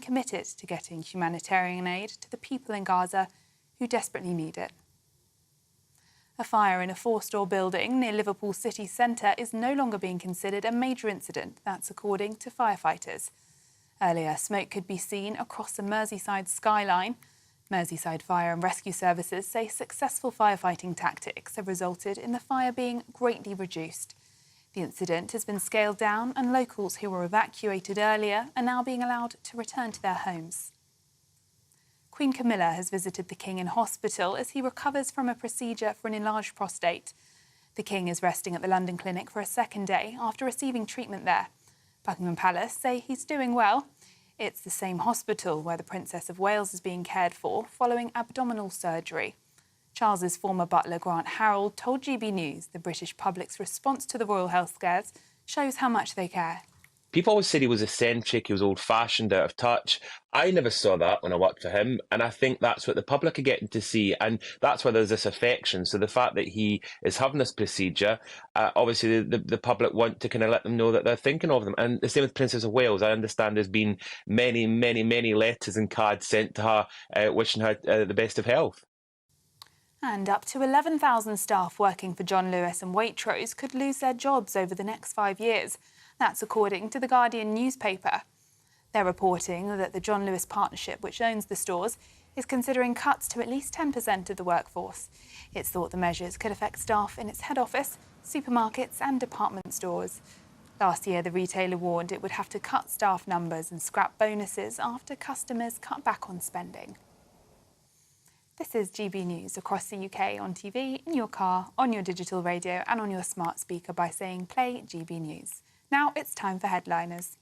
committed to getting humanitarian aid to the people in Gaza who desperately need it. A fire in a 4-storey building near Liverpool city centre is no longer being considered a major incident, that's according to firefighters. Earlier, smoke could be seen across the Merseyside skyline. Merseyside Fire and Rescue Services say successful firefighting tactics have resulted in the fire being greatly reduced. The incident has been scaled down and locals who were evacuated earlier are now being allowed to return to their homes. Queen Camilla has visited the King in hospital as he recovers from a procedure for an enlarged prostate. The King is resting at the London clinic for a second day after receiving treatment there. Buckingham Palace say he's doing well. It's the same hospital where the Princess of Wales is being cared for following abdominal surgery. Charles's former butler Grant Harold told GBNews the British public's response to the royal health scares shows how much they care. People always said he was eccentric, he was old-fashioned, out of touch. I never saw that when I worked for him, and I think that's what the public are getting to see, and that's why there's this affection. So the fact that he is having this procedure, obviously the public want to kind of let them know that they're thinking of them. And the same with Princess of Wales. I understand there's been many, many, many letters and cards sent to her wishing her the best of health. And up to 11,000 staff working for John Lewis and Waitrose could lose their jobs over the next 5 years. That's according to the Guardian newspaper. They're reporting that the John Lewis partnership, which owns the stores, is considering cuts to at least 10% of the workforce. It's thought the measures could affect staff in its head office, supermarkets and department stores. Last year, the retailer warned it would have to cut staff numbers and scrap bonuses after customers cut back on spending. This is GB News across the UK on TV, in your car, on your digital radio and on your smart speaker by saying play GB News. Now it's time for headliners.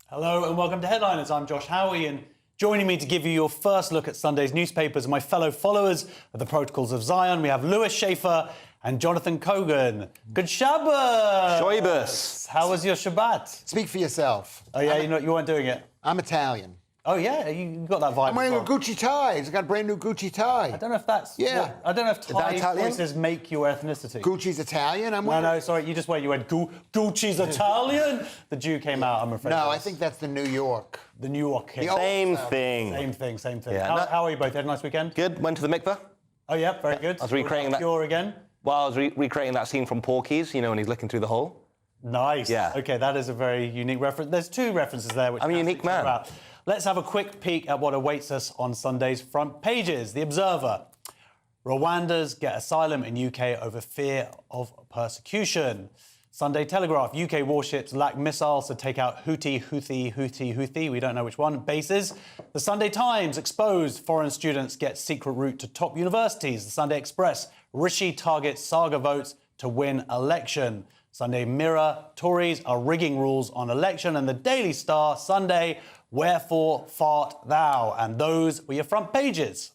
Hello and welcome to Headliners. I'm Josh Howie, and joining me to give you your first look at Sunday's newspapers are my fellow followers of the Protocols of Zion. We have Lewis Schaefer and Jonathan Kogan. Good Shabbat! Shoibus. How was your Shabbat? Speak for yourself. Oh, yeah, you weren't doing it? I'm Italian. Oh, yeah, you got that vibe. I'm wearing a Gucci tie. I got a brand new Gucci tie. I don't know if that's... Yeah. I don't know if tie Italian? choices make your ethnicity. Gucci's Italian? No, sorry, you went, Gucci's Italian? The Jew came out, I'm afraid. No, I think that's the New York. The New York kid. Same thing. Same thing. Yeah. How are you both? Had a nice weekend? Good. Went to the mikveh. Oh, yeah, very good. I was recreating that. Pure again? Well, I was recreating that scene from Porky's, when he's looking through the hole. Nice. Yeah. OK, that is a very unique reference. There's two references there, which I'm a unique man. About. Let's have a quick peek at what awaits us on Sunday's front pages. The Observer. Rwandans get asylum in UK over fear of persecution. Sunday Telegraph. UK warships lack missiles to take out Houthi. We don't know which one. Bases. The Sunday Times. Exposed. Foreign students get secret route to top universities. The Sunday Express. Rishi targets Saga votes to win election. Sunday Mirror. Tories are rigging rules on election. And the Daily Star. Sunday. Wherefore fart thou? And those were your front pages.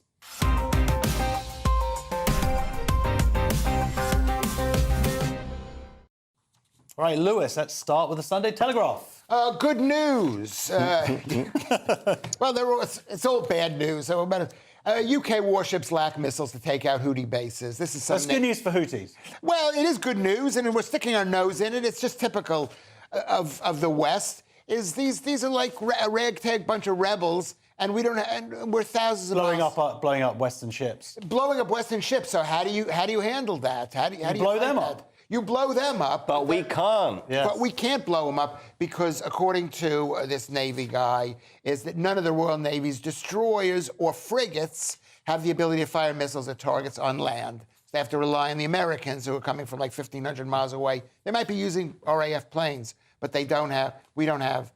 All right, Lewis, let's start with the Sunday Telegraph. Good news. Well, it's all bad news. So UK warships lack missiles to take out Houthi bases. This is That's good news for Houthis. Well, it is good news, and we're sticking our nose in it. It's just typical of the West. These are like a ragtag bunch of rebels, and we're thousands of blowing up Western ships. Blowing up Western ships. So how do you handle that? How do you blow them up? You blow them up, but we can't. Yes. But we can't blow them up because, according to this Navy guy, is that none of the Royal Navy's destroyers or frigates have the ability to fire missiles at targets on land. So they have to rely on the Americans, who are coming from like 1,500 miles away. They might be using RAF planes, but we don't have.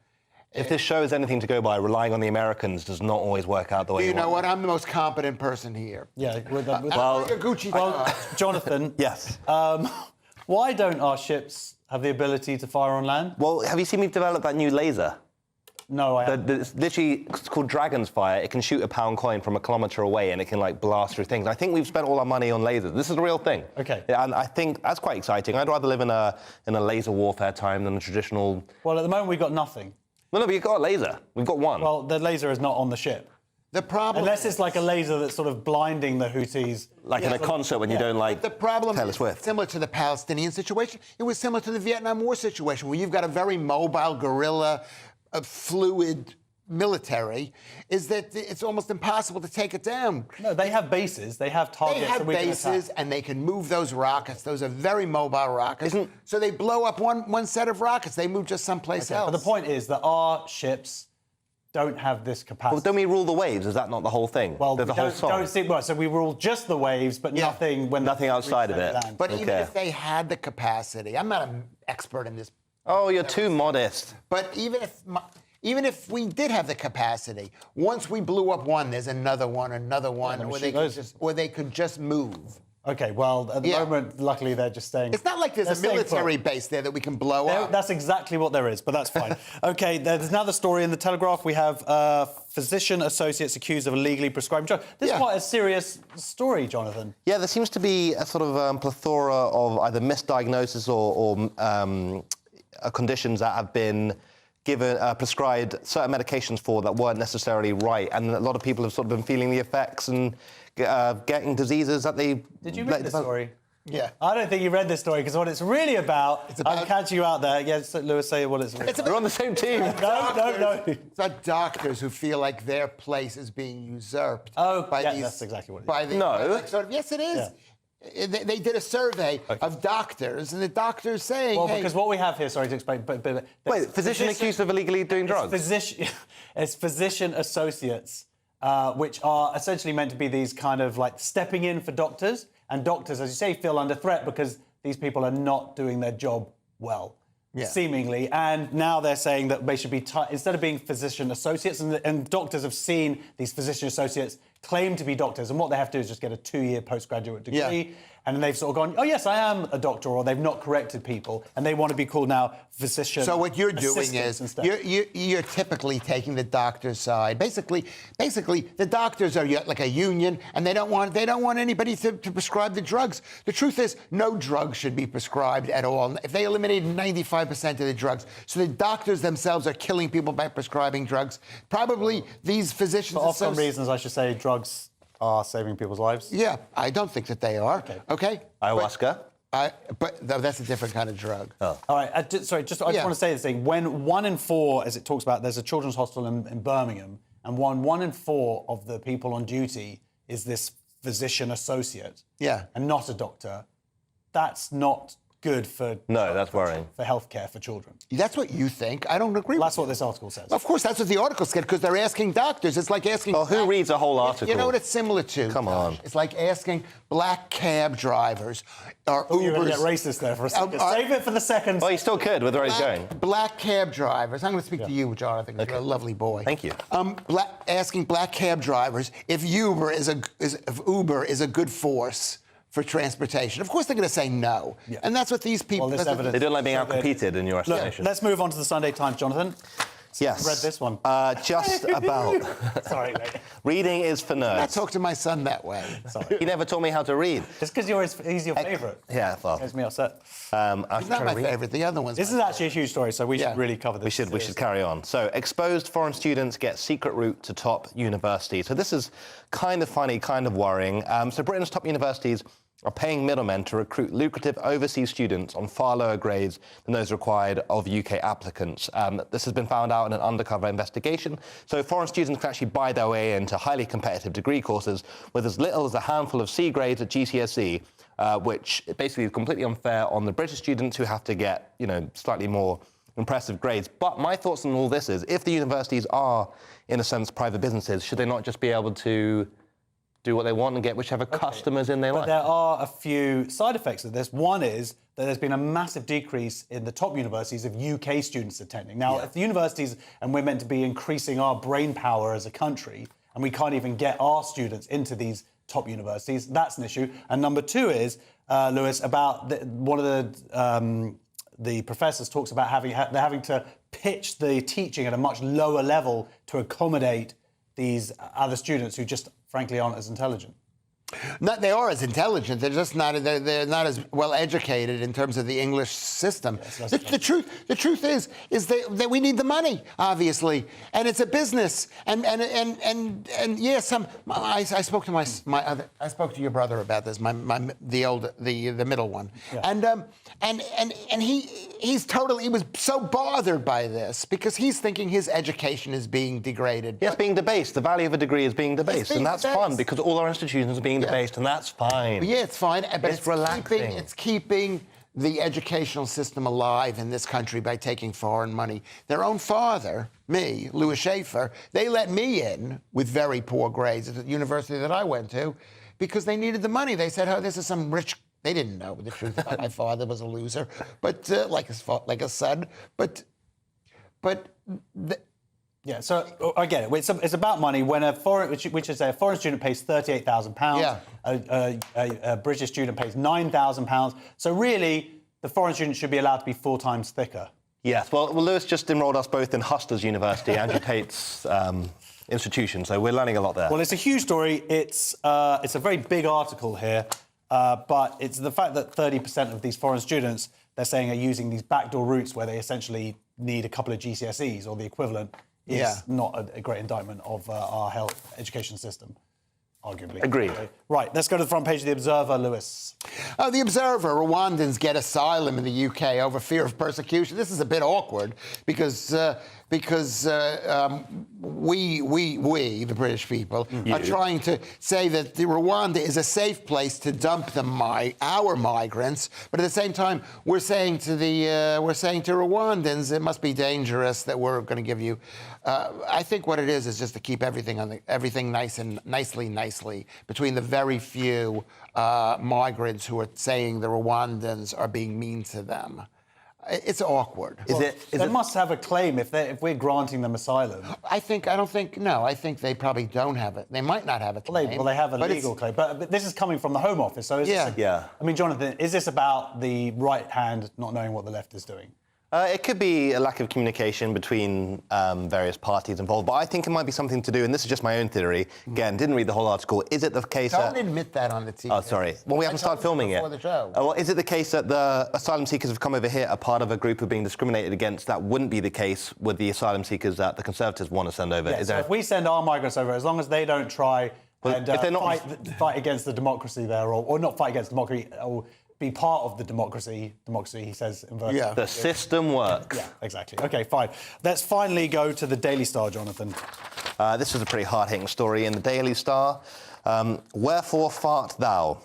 If this shows anything to go by, relying on the Americans does not always work out the way you know want. what? I'm the most competent person here. Yeah. Jonathan. Yes. Why don't our ships have the ability to fire on land? Well, have you seen me develop that new laser? No, I haven't. It's called Dragon's Fire. It can shoot a pound coin from a kilometre away, and it can blast through things. I think we've spent all our money on lasers. This is a real thing. Okay. Yeah, and I think that's quite exciting. I'd rather live in a laser warfare time than a traditional. Well, at the moment we've got nothing. Well, no, but you've got a laser. We've got one. Well, the laser is not on the ship. The problem Unless it's like a laser that's sort of blinding the Houthis. Like in a concert when you don't like the problem Taylor is Swift. similar to the Palestinian situation. It was similar to the Vietnam War situation, where you've got a very mobile, guerrilla, fluid military, is that it's almost impossible to take it down. No, they have bases. They have targets. They have that we can bases, attack. and they can move those rockets. Those are very mobile rockets. So they blow up one set of rockets. They move just someplace else. But the point is that our ships don't have this capacity. Well, don't we rule the waves? Is that not the whole thing? Well, there's we a whole don't song. see, well, so we rule just the waves, but nothing when Nothing outside of it. land. But even Okay. if they had the capacity, I'm not an expert in this, Oh, you're too modest. but even if we did have the capacity, once we blew up one, there's another one, then we or shoot they could just move. Okay, well, at the moment, luckily, they're just staying. It's not like there's a military base there that we can blow up. That's exactly what there is, but that's fine. Okay, there's another story in the Telegraph. We have physician associates accused of illegally prescribing drugs. This is quite a serious story, Jonathan. Yeah, there seems to be a sort of plethora of either misdiagnosis or conditions that have been given prescribed certain medications for that weren't necessarily right, and a lot of people have sort of been feeling the effects and getting diseases that they... Did you read this story? Yeah. I don't think you read this story, because what it's really about... I'm catching you out there. Yes, Lewis, say what it's about. We're on the same team. No. It's about doctors who feel like their place is being usurped. By these, that's exactly what it is. Yes, it is. Yeah. They did a survey of doctors, and the doctors saying... Well, because what we have here, sorry to explain... Wait, physician accused of illegally doing drugs? It's physician associates, which are essentially meant to be these kind of like stepping in for doctors, and doctors, as you say, feel under threat because these people are not doing their job well, seemingly. And now they're saying that they should be, instead of being physician associates, and doctors have seen these physician associates claim to be doctors, and what they have to do is just get a 2-year postgraduate degree, and then they've sort of gone, oh, yes, I am a doctor, or they've not corrected people, and they want to be called now physician. So what you're doing is you're typically taking the doctor's side. Basically, the doctors are like a union, and they don't want anybody to prescribe the drugs. The truth is, no drugs should be prescribed at all. If they eliminated 95% of the drugs, so the doctors themselves are killing people by prescribing drugs, probably these physicians... For often reasons, I should say, drugs are saving people's lives. Yeah, I don't think that they are. Okay? Ayahuasca? But that's a different kind of drug. Oh. All right, I just want to say this thing. When 1 in 4, as it talks about, there's a children's hospital in Birmingham, and 1 in 4 of the people on duty is this physician associate. Yeah. And not a doctor. That's not good for... No, that's worrying. For healthcare for children. That's what you think. I don't agree with That's what this article says. Of course, that's what the article said, because they're asking doctors. It's like asking... Oh, who reads a whole article? You know what it's similar to? Come on. It's like asking black cab drivers or Ubers... You're going to get racist there for a second. Save it for the second. Well, you still could with where he's going. Black cab drivers. I'm going to speak to you, Jonathan, because you're a lovely boy. Thank you. Asking black cab drivers if Uber is a good force for transportation. Of course, they're going to say no. Yeah. And that's what these people... Well, they don't like being out-competed in your estimation. Let's move on to the Sunday Times, Jonathan. Yes. Read this one. Just about. Sorry, mate. Reading is for nerds. I talk to my son that way. Sorry. He never taught me how to read. Just because he's your favourite. Yeah, well. Makes me upset. He's not my favourite. The other one's... This is actually a huge story, so we should really cover this. We should carry on. So, exposed foreign students get secret route to top university. So this is kind of funny, kind of worrying. So Britain's top universities are paying middlemen to recruit lucrative overseas students on far lower grades than those required of UK applicants. This has been found out in an undercover investigation. So foreign students can actually buy their way into highly competitive degree courses with as little as a handful of C grades at GCSE, which basically is completely unfair on the British students who have to get, slightly more impressive grades. But my thoughts on all this is, if the universities are, in a sense, private businesses, should they not just be able to do what they want and get whichever customers in they like? But there are a few side effects of this. One is that there's been a massive decrease in the top universities of UK students attending. Now, if the universities, and we're meant to be increasing our brain power as a country, and we can't even get our students into these top universities, that's an issue. And number two is, Lewis, about one of the professors talks about they're having to pitch the teaching at a much lower level to accommodate these other students who just, frankly, aren't as intelligent. They are as intelligent. They're just not. They're not as well educated in terms of the English system. Yes, the truth is that we need the money, obviously, and it's a business. And yes, I spoke to I spoke to your brother about this. The middle one, yeah. and he was so bothered by this because he's thinking his education is being degraded. Yes, being debased. The value of a degree is being debased, and that's fun because all our institutions are being debased, and that's fine. Yeah, it's fine, but it's relaxing. It's keeping the educational system alive in this country by taking foreign money. Their own father, me, Louis Schaefer, they let me in with very poor grades at the university that I went to because they needed the money. They said, "Oh, this is some rich." They didn't know the truth. My father was a loser, but like his son. Yeah, so I get it. It's about money. When a foreign student pays £38,000, a British student pays £9,000. So really, the foreign student should be allowed to be 4 times thicker. Yes. Well, Lewis just enrolled us both in Husters University, Andrew Tate's institution. So we're learning a lot there. Well, it's a huge story. It's a very big article here, but it's the fact that 30% of these foreign students, they're saying, are using these backdoor routes where they essentially need a couple of GCSEs or the equivalent. Is not a great indictment of our health education system, arguably. Agreed. Right, let's go to the front page of The Observer, Lewis. The Observer, Rwandans get asylum in the UK over fear of persecution. This is a bit awkward because we, the British people, are trying to say that Rwanda is a safe place to dump our migrants, but at the same time, we're saying to Rwandans, it must be dangerous that we're going to give you. I think what it is just to keep everything nicely between the very few migrants who are saying the Rwandans are being mean to them. It's awkward. They must have a claim if we're granting them asylum. I don't think they probably don't have it. They might not have a claim. Well, they have a legal claim. But this is coming from the Home Office, so is this I mean, Jonathan, is this about the right hand not knowing what the left is doing? It could be a lack of communication between various parties involved, but I think it might be something to do, and this is just my own theory, again, didn't read the whole article, is it the case Don't admit that on the TV. Oh, sorry. Well, we haven't started filming yet. The show. Well, is it the case that the asylum seekers have come over here are part of a group who are being discriminated against? That wouldn't be the case with the asylum seekers that the Conservatives want to send over. Yeah, so if we send our migrants over, as long as they don't try and if they're not... fight against the democracy there, or not fight against democracy, or be part of the democracy, he says, inversely. Yeah. The system works. Yeah, exactly. OK, fine. Let's finally go to the Daily Star, Jonathan. This is a pretty hard-hitting story in the Daily Star. Wherefore fart thou?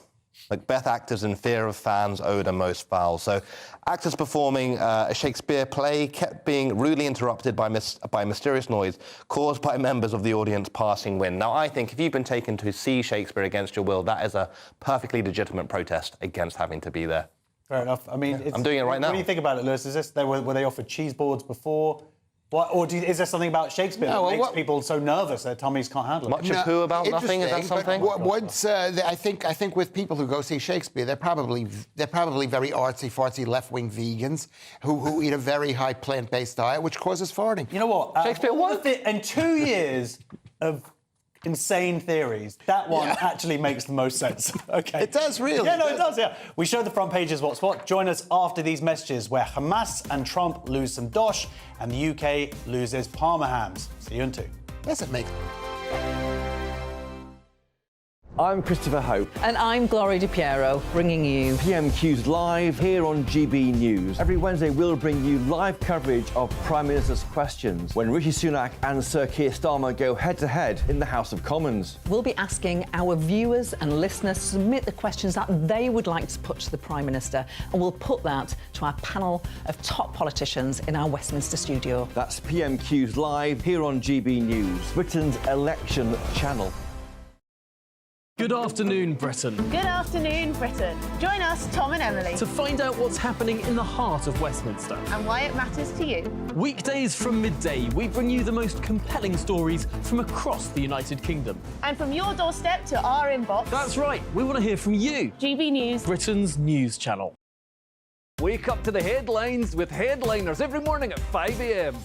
Macbeth actors in fear of fans' odour most foul. So actors performing a Shakespeare play kept being rudely interrupted by mysterious noise caused by members of the audience passing wind. Now, I think if you've been taken to see Shakespeare against your will, that is a perfectly legitimate protest against having to be there. Fair enough. I mean, I'm doing it right now. What do you think about it, Lewis? Is this were they offered cheese boards before? Is there something about Shakespeare that makes people so nervous their tummies can't handle it? Much of who about nothing? Is that something? I think with people who go see Shakespeare, they're probably very artsy-fartsy left-wing vegans who eat a very high plant-based diet, which causes farting. You know what? Shakespeare what? In 2 years of insane theories, that one actually makes the most sense. Okay. It does, really. Yeah, no, it does, yeah. We show the front pages what's what. Join us after these messages where Hamas and Trump lose some dosh and the UK loses Parma hams. See you in 2. Yes, it makes... I'm Christopher Hope. And I'm Gloria DiPiero, bringing you PMQ's Live here on GB News. Every Wednesday, we'll bring you live coverage of Prime Minister's questions when Rishi Sunak and Sir Keir Starmer go head-to-head in the House of Commons. We'll be asking our viewers and listeners to submit the questions that they would like to put to the Prime Minister, and we'll put that to our panel of top politicians in our Westminster studio. That's PMQ's Live here on GB News, Britain's election channel. Good afternoon, Britain. Good afternoon, Britain. Join us, Tom and Emily, To find out what's happening in the heart of Westminster. and why it matters to you. Weekdays from midday, we bring you the most compelling stories from across the United Kingdom. And from your doorstep to our inbox, That's right, we want to hear from you, GB News. Britain's news channel. Wake up to the headlines with Headliners every morning at 5 a.m.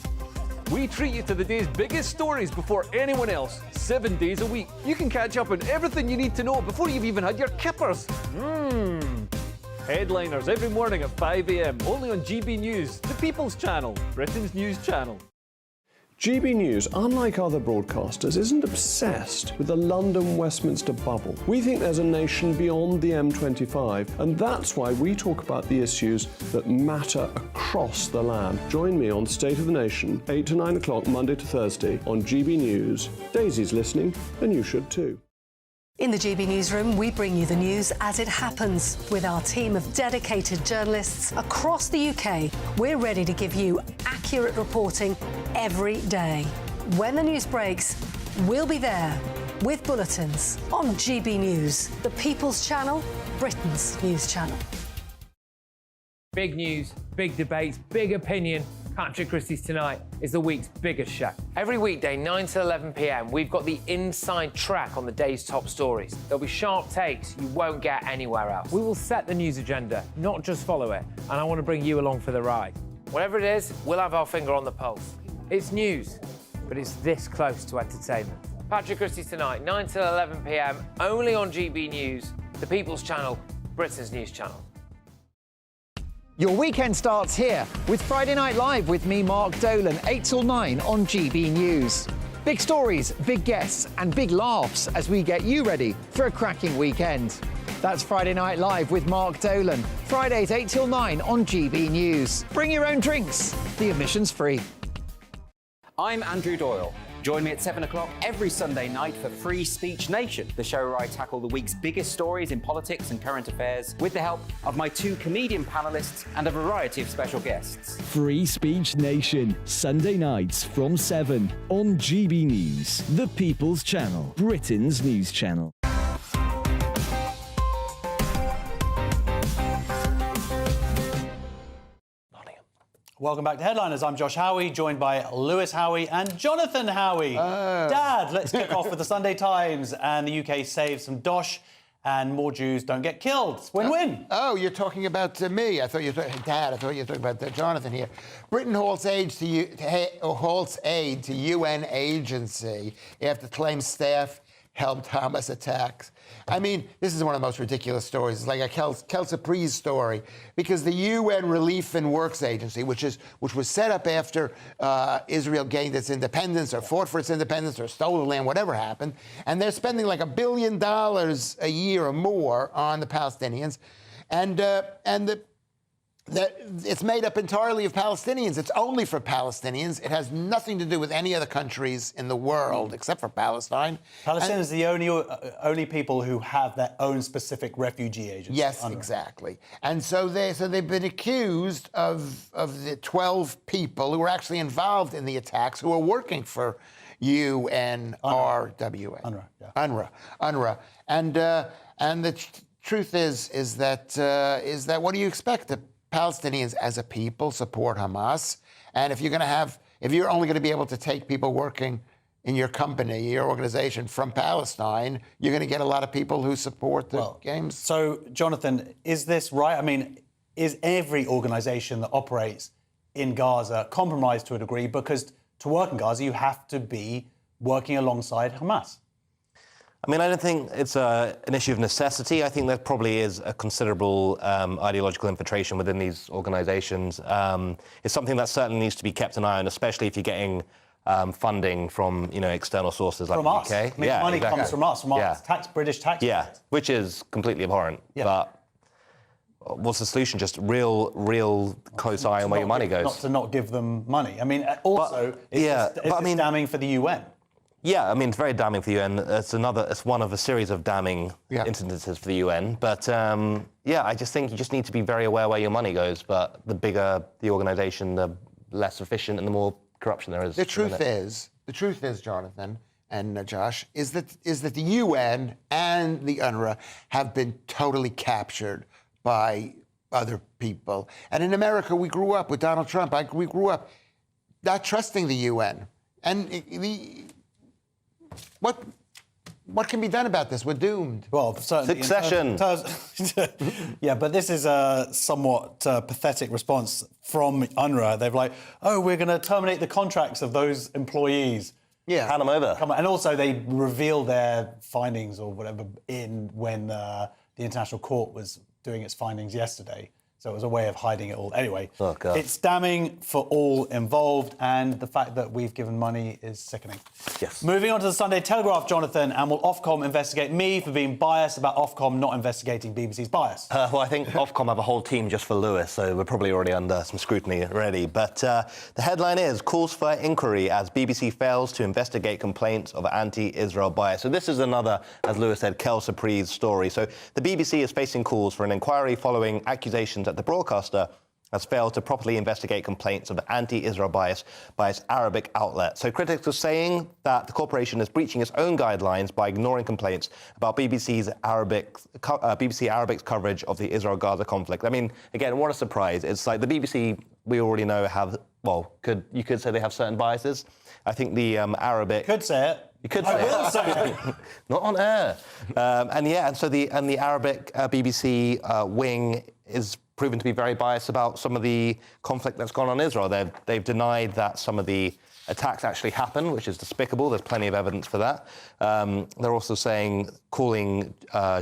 We treat you to the day's biggest stories before anyone else, 7 days a week. You can catch up on everything you need to know before you've even had your kippers. Headliners every morning at 5 a.m, only on GB News, the People's Channel, Britain's news channel. GB News, unlike other broadcasters, isn't obsessed with the London-Westminster bubble. We think there's a nation beyond the M25, and that's why we talk about the issues that matter across the land. Join me on State of the Nation, 8 to 9 o'clock, Monday to Thursday, on GB News. Daisy's listening, and you should too. In the GB Newsroom, we bring you the news as it happens. With our team of dedicated journalists across the UK, we're ready to give you accurate reporting every day. When the news breaks, we'll be there with bulletins on GB News, the People's Channel, Britain's news channel. Big news, big debates, big opinion. Patrick Christie's Tonight is the week's biggest show. Every weekday, 9 to 11 p.m, we've got the inside track on the day's top stories. There'll be sharp takes you won't get anywhere else. We will set the news agenda, not just follow it, and I want to bring you along for the ride. Whatever it is, we'll have our finger on the pulse. It's news, but it's this close to entertainment. Patrick Christie's Tonight, 9 to 11 p.m, only on GB News, the People's Channel, Britain's news channel. Your weekend starts here with Friday Night Live with me, Mark Dolan, 8 till 9 on GB News. Big stories, big guests and big laughs as we get you ready for a cracking weekend. That's Friday Night Live with Mark Dolan. Fridays 8 till 9 on GB News. Bring your own drinks. The admission's free. I'm Andrew Doyle. Join me at 7 o'clock every Sunday night for Free Speech Nation, the show where I tackle the week's biggest stories in politics and current affairs with the help of my 2 comedian panellists and a variety of special guests. Free Speech Nation, Sunday nights from 7 on GB News, the People's Channel, Britain's news channel. Welcome back to Headliners. I'm Josh Howie, joined by Lewis Howie and Jonathan Howie. Dad, let's kick off with the Sunday Times. And the UK saves some dosh and more Jews don't get killed. Win-win. Oh, you're talking about me. I thought you were talking, Dad. I thought you were talking about Jonathan here. Britain halts aid to UN agency after claims staff helped Hamas attacks. I mean, this is one of the most ridiculous stories. It's like a Kelsa story, because the UN Relief and Works Agency, which was set up after Israel gained its independence or fought for its independence or stole the land, whatever happened, and they're spending like $1 billion a year or more on the Palestinians, and it's made up entirely of Palestinians. It's only for Palestinians. It has nothing to do with any other countries in the world except for Palestine. Palestinians are the only people who have their own specific refugee agency. Yes, exactly. And so they've been accused of the 12 people who were actually involved in the attacks who are working for UNRWA. UNRWA. And the truth is that what do you expect? The Palestinians as a people support Hamas, and if you're only going to be able to take people working in your company, your organization from Palestine, you're going to get a lot of people who support the games. So, Jonathan, is this right? I mean, is every organization that operates in Gaza compromised to a degree? Because to work in Gaza, you have to be working alongside Hamas. I mean, I don't think it's an issue of necessity. I think there probably is a considerable ideological infiltration within these organisations. It's something that certainly needs to be kept an eye on, especially if you're getting funding from external sources like the UK. I mean, money comes from us, British taxpayers. Yeah, which is completely abhorrent. Yeah. But what's the solution? Just real close eye on where your money goes. Not to not give them money. I mean, also, it's damning for the UN. Yeah, I mean, it's very damning for the UN. It's one of a series of damning incidences for the UN. But I just think you just need to be very aware where your money goes. But the bigger the organisation, the less efficient and the more corruption there is. The truth is, Jonathan and Josh, is that the UN and the UNRWA have been totally captured by other people. And in America, we grew up with Donald Trump. We grew up not trusting the UN. And what can be done about this? We're doomed. Well, certainly. Succession. Yeah, but this is a somewhat pathetic response from UNRWA. They're like, oh, we're going to terminate the contracts of those employees. Yeah. Hand them over. And also they reveal their findings or whatever when the International Court was doing its findings yesterday. So it was a way of hiding it all. Anyway, it's damning for all involved, and the fact that we've given money is sickening. Yes. Moving on to the Sunday Telegraph, Jonathan, and will Ofcom investigate me for being biased about Ofcom not investigating BBC's bias? Well, I think Ofcom have a whole team just for Lewis, so we're probably already under some scrutiny already. But the headline is, calls for inquiry as BBC fails to investigate complaints of anti-Israel bias. So this is another, as Lewis said, Kel Surprise story. So the BBC is facing calls for an inquiry following accusations that the broadcaster has failed to properly investigate complaints of anti-Israel bias by its Arabic outlet. So critics are saying that the corporation is breaching its own guidelines by ignoring complaints about BBC Arabic's coverage of the Israel-Gaza conflict. I mean, again, what a surprise. It's like the BBC, we already know have, well, you could say they have certain biases. I think the Arabic... Could say it. You could say it. Not on air. And so the Arabic BBC wing is proven to be very biased about some of the conflict that's gone on in Israel. They've denied that some of the attacks actually happened, which is despicable. There's plenty of evidence for that. They're also calling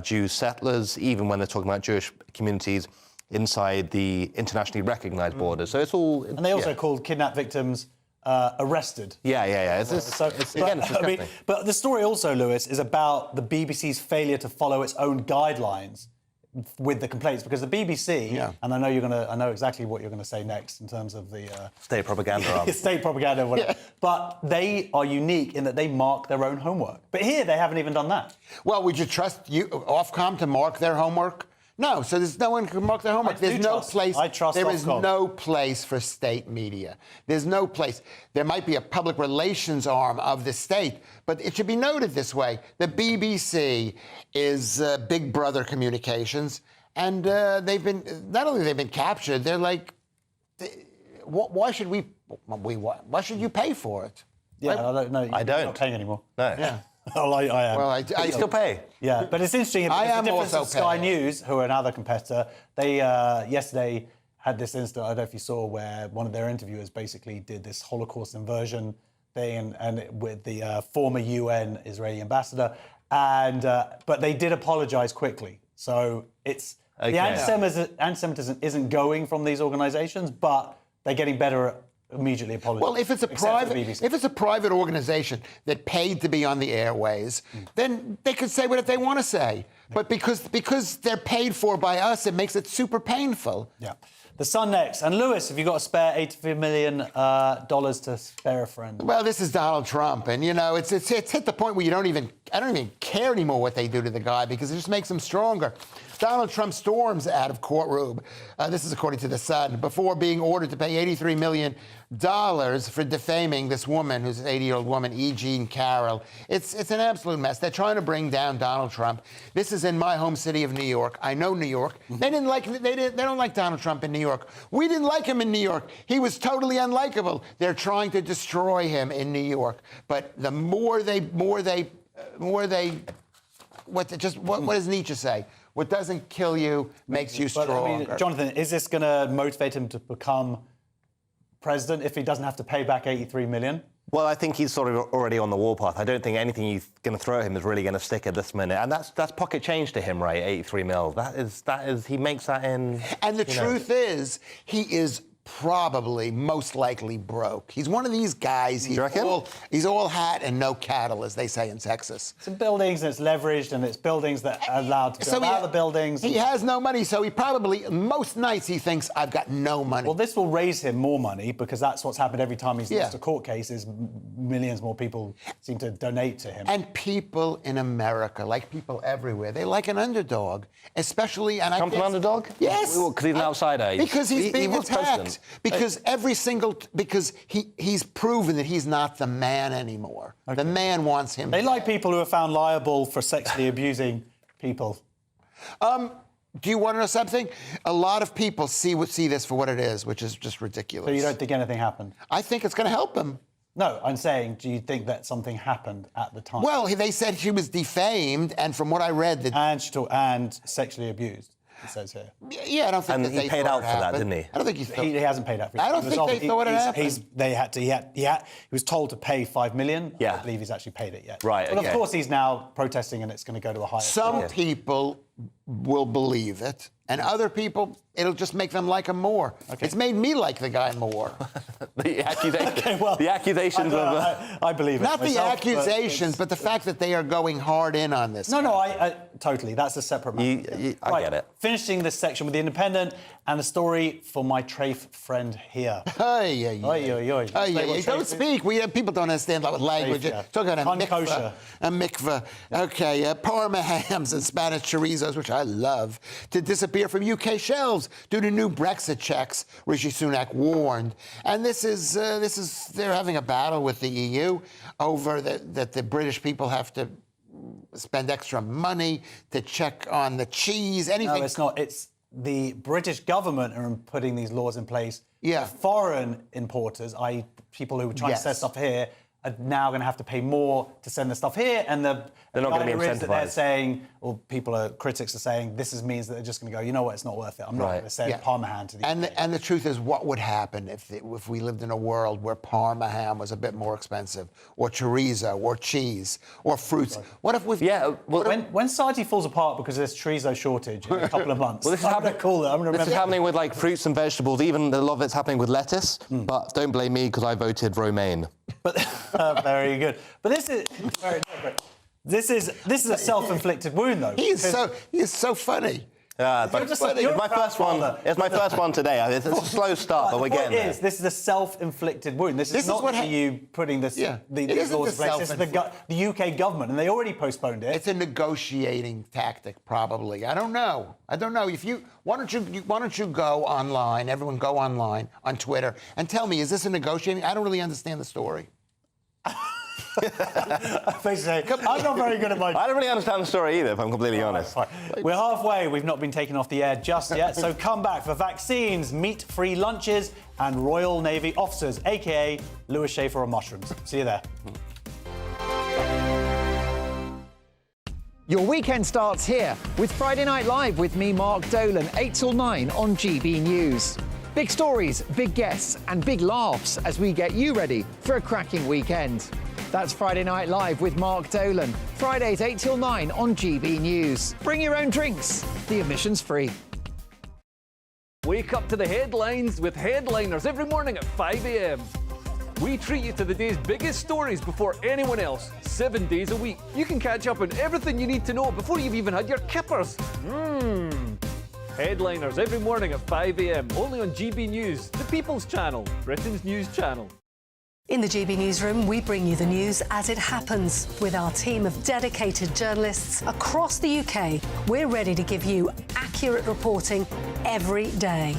Jews settlers, even when they're talking about Jewish communities inside the internationally recognised borders. So it's all... And they also called kidnapped victims arrested. Yeah. It's disgusting. But the story also, Lewis, is about the BBC's failure to follow its own guidelines with the complaints, because the BBC, and I know exactly what you're going to say next in terms of the state propaganda, state propaganda, whatever. Yeah. But they are unique in that they mark their own homework. But here they haven't even done that. Well, would you trust Ofcom to mark their homework? No, so there's no one who can mark their homework. There is no place for state media. There's no place. There might be a public relations arm of the state, but it should be noted this way. The BBC is Big Brother Communications, and they've been captured, they're like, why should why should you pay for it? Yeah, I don't know. I don't. You're not paying anymore. No. Yeah. Oh, I am. Well, I still pay. Yeah, but it's interesting. I am the difference also of Sky paying. News, who are another competitor, they yesterday had this incident, I don't know if you saw, where one of their interviewers basically did this Holocaust inversion thing and with the former UN Israeli ambassador, and but they did apologise quickly. So it's the anti-Semitism isn't going from these organisations, but they're getting better at immediately apologize. Well, if it's a private organisation that paid to be on the airways, then they could say what they want to say. But because they're paid for by us, it makes it super painful. Yeah. The Sun next. And Lewis, have you got a spare $83 million to spare a friend? Well, this is Donald Trump, and it's hit the point where I don't even care anymore what they do to the guy, because it just makes him stronger. Donald Trump storms out of courtroom. This is according to The Sun, before being ordered to pay $83 million for defaming this woman, who's an 80-year-old woman, E. Jean Carroll. It's an absolute mess. They're trying to bring down Donald Trump. This is in my home city of New York. I know New York. They don't like Donald Trump in New York. We didn't like him in New York. He was totally unlikable. They're trying to destroy him in New York. But the what does Nietzsche say? What doesn't kill you makes you stronger. I mean, Jonathan, is this going to motivate him to become president if he doesn't have to pay back $83 million? Well, I think he's sort of already on the warpath. I don't think anything he's going to throw at him is really going to stick at this minute. And that's pocket change to him, right? 83 mil. That is he makes that in. And the truth is, he is probably most likely broke. He's one of these guys. He's all hat and no cattle, as they say in Texas. It's in buildings and it's leveraged, and it's buildings that are allowed to build out the buildings. He has no money, so he probably, most nights he thinks, I've got no money. Well, this will raise him more money, because that's what's happened every time he's lost a court case, is millions more people seem to donate to him. And people in America, like people everywhere, they like an underdog, especially... And Trump an underdog? Yes. Because he's an outsider. Because he's being attacked. Because because he's proven that he's not the man anymore. Okay. The man wants him. They like people who are found liable for sexually abusing people. Do you want to know something? A lot of people see this for what it is, which is just ridiculous. So you don't think anything happened? I think it's going to help him. No, I'm saying, do you think that something happened at the time? Well, they said she was defamed, and from what I read, that and sexually abused. It says here. Yeah, I don't think. And that he they paid thought out for that, happened. didn't he? I don't think He hasn't paid out for it. I don't think they thought it happened. He was told to pay $5 million. Yeah. I believe he's actually paid it yet. Right, But okay. of course, he's now protesting, and it's going to go to a higher. Some people will believe it, and other people, it'll just make them like him more. It's made me like the guy more. The accusation, well, the accusations I believe it. Not the myself, accusations, but the fact that they are going hard in on this. No, I totally. That's a separate matter. I get it. Finishing this section with The Independent and a story for my TRAFE friend here. Don't speak. People don't understand that with language. Yeah. Talk about Unkosher. a mikveh. Okay, Parma hams and Spanish chorizos, which I love, to disappear from UK shelves due to new Brexit checks, Rishi Sunak warned. And this is they're having a battle with the EU over that the British people have to spend extra money to check on the cheese, anything. No, it's not. It's the British government are putting these laws in place. Yeah. The foreign importers, i.e. people who are trying to sell stuff here, are now going to have to pay more to send the stuff here, and they're not going to be incentivized. That they're saying, or critics are saying, this means that they're just going to go, you know what, it's not worth it. I'm not going to send Parma ham to the UK. And the truth is, what would happen if we lived in a world where Parma ham was a bit more expensive, or chorizo, or cheese, or fruits? What if we've... Yeah, well, when society falls apart because there's chorizo shortage in a couple of months, well, this is happening. This is happening with like fruits and vegetables. Even a lot of it's happening with lettuce. But don't blame me because I voted Romaine. But very good. But this is very different. This is a self-inflicted wound, though. He is so funny. It's my first one. It's my first one today. It's a slow start, but we're getting there. This is a self-inflicted wound. This is not the EU putting this. Yeah. These laws in place. This is the UK government, and they already postponed it. It's a negotiating tactic, probably. I don't know. Why don't you go online? Everyone go online on Twitter and tell me, is this a negotiating? I don't really understand the story. I'm not very good at my... I don't really understand the story either, if I'm completely honest. Right. We're halfway. We've not been taken off the air just yet. So come back for vaccines, meat-free lunches, and Royal Navy officers, a.k.a. Lewis Schaefer on mushrooms. See you there. Your weekend starts here with Friday Night Live with me, Mark Dolan, 8 till 9 on GB News. Big stories, big guests, and big laughs as we get you ready for a cracking weekend. That's Friday Night Live with Mark Dolan. Fridays 8 till 9 on GB News. Bring your own drinks. The admission's free. Wake up to the headlines with headliners every morning at 5 a.m. We treat you to the day's biggest stories before anyone else, 7 days a week. You can catch up on everything you need to know before you've even had your kippers. Headliners every morning at 5 a.m. only on GB News, the People's Channel, Britain's news channel. In the GB Newsroom, we bring you the news as it happens. With our team of dedicated journalists across the UK, we're ready to give you accurate reporting every day.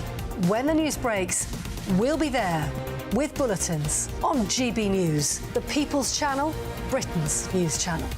When the news breaks, we'll be there with bulletins on GB News, the People's Channel, Britain's news channel.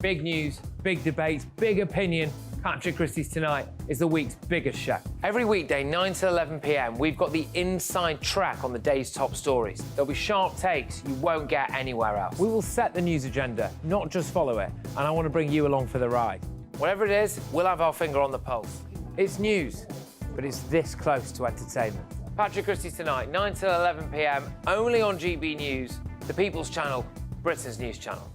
Big news, big debates, big opinion. Patrick Christie's Tonight is the week's biggest show. Every weekday, 9 to 11 p.m, we've got the inside track on the day's top stories. There'll be sharp takes you won't get anywhere else. We will set the news agenda, not just follow it, and I want to bring you along for the ride. Whatever it is, we'll have our finger on the pulse. It's news, but it's this close to entertainment. Patrick Christie's Tonight, 9 to 11 p.m, only on GB News, the People's Channel, Britain's news channel.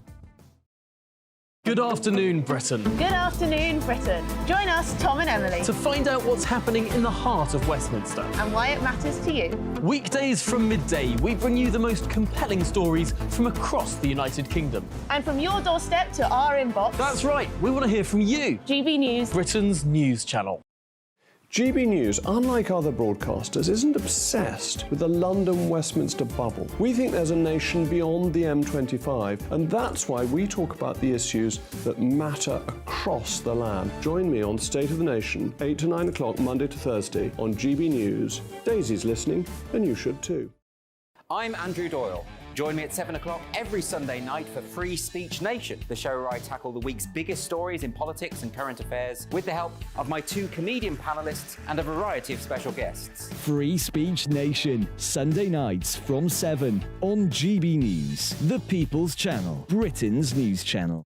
Good afternoon, Britain. Good afternoon, Britain. Join us, Tom and Emily, To find out what's happening in the heart of Westminster. and why it matters to you. Weekdays from midday, we bring you the most compelling stories from across the United Kingdom. And from your doorstep to our inbox. That's right, we want to hear from you. GB News, Britain's news channel. GB News, unlike other broadcasters, isn't obsessed with the London-Westminster bubble. We think there's a nation beyond the M25, and that's why we talk about the issues that matter across the land. Join me on State of the Nation, 8 to 9 o'clock, Monday to Thursday, on GB News. Daisy's listening, and you should too. I'm Andrew Doyle. Join me at 7 o'clock every Sunday night for Free Speech Nation, the show where I tackle the week's biggest stories in politics and current affairs with the help of my 2 comedian panellists and a variety of special guests. Free Speech Nation, Sunday nights from 7 on GB News, the People's Channel, Britain's news channel.